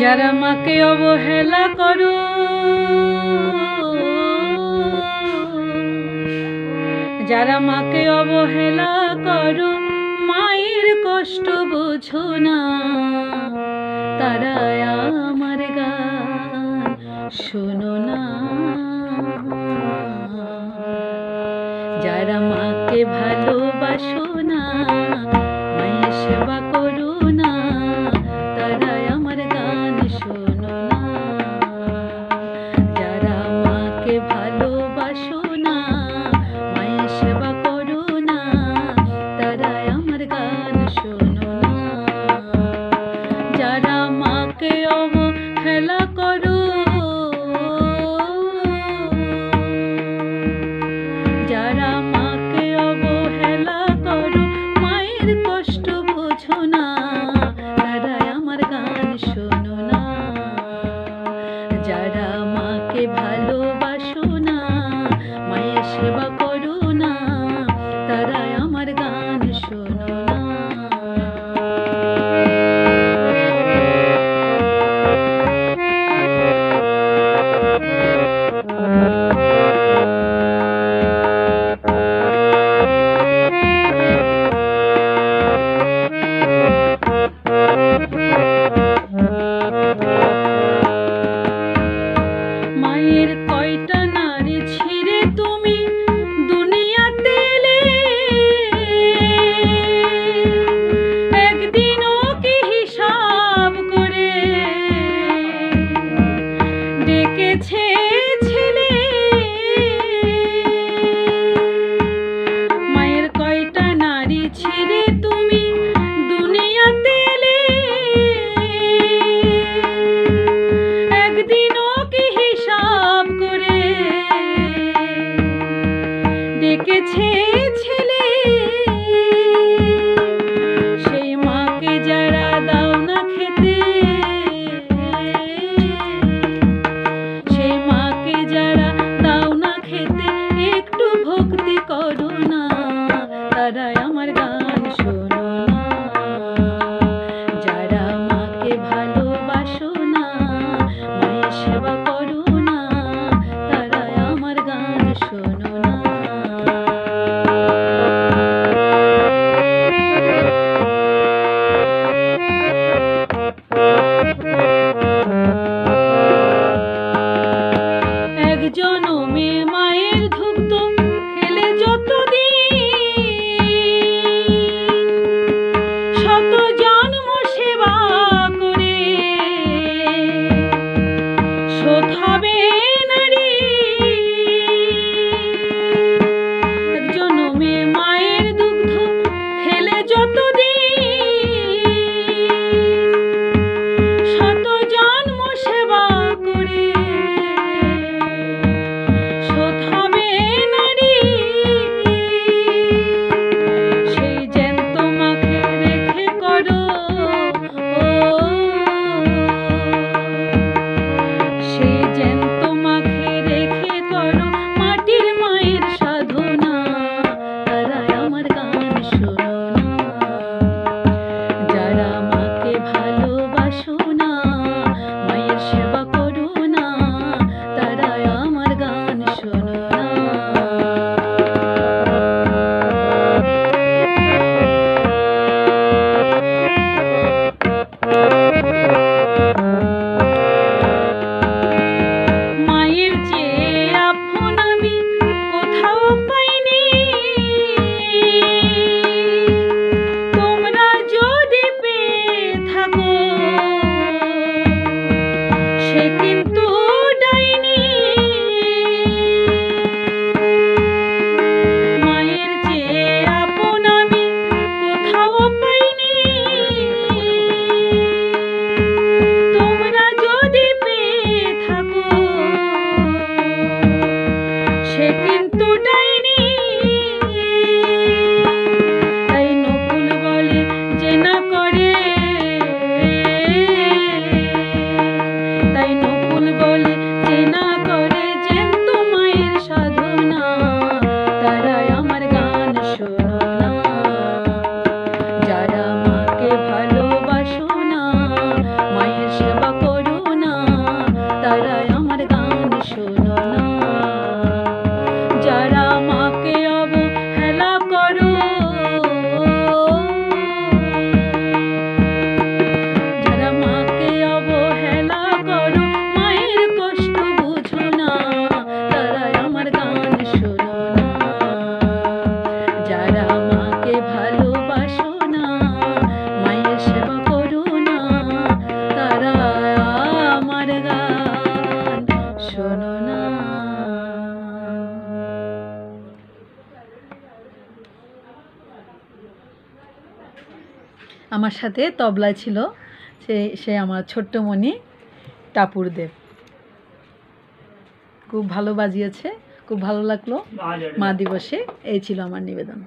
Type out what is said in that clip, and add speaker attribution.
Speaker 1: যারা মাকে অবহেলা করো, যারা মাকে অবহেলা করো, মায়ের কষ্ট বোঝো না, তারা আমার গান শোনো না। যারা মাকে ভালোবাসো না, মায়ের সেবা করো না, তারা আমার গান শোনো না। যারা মাকে ভালোবাসো না, মায়ের সেবা করো না, তারা আমার গান শোনো না। যারা মাকে অবহেলা করো, যারা মাকে অবহেলা করো, মায়ের কষ্ট বোঝো না, তারা আমার গান শোনো না। যারা মাকে ভালোবাসো না, মায়ের সেবা করো না, তারা আমার গান শোনো না। আমার সাথে তবলায় ছিল সে আমার ছোট্ট মণি টাপুর দেব। খুব ভালো বাজিয়েছে, খুব ভালো লাগলো মা দিবসে। এই ছিল আমার নিবেদন।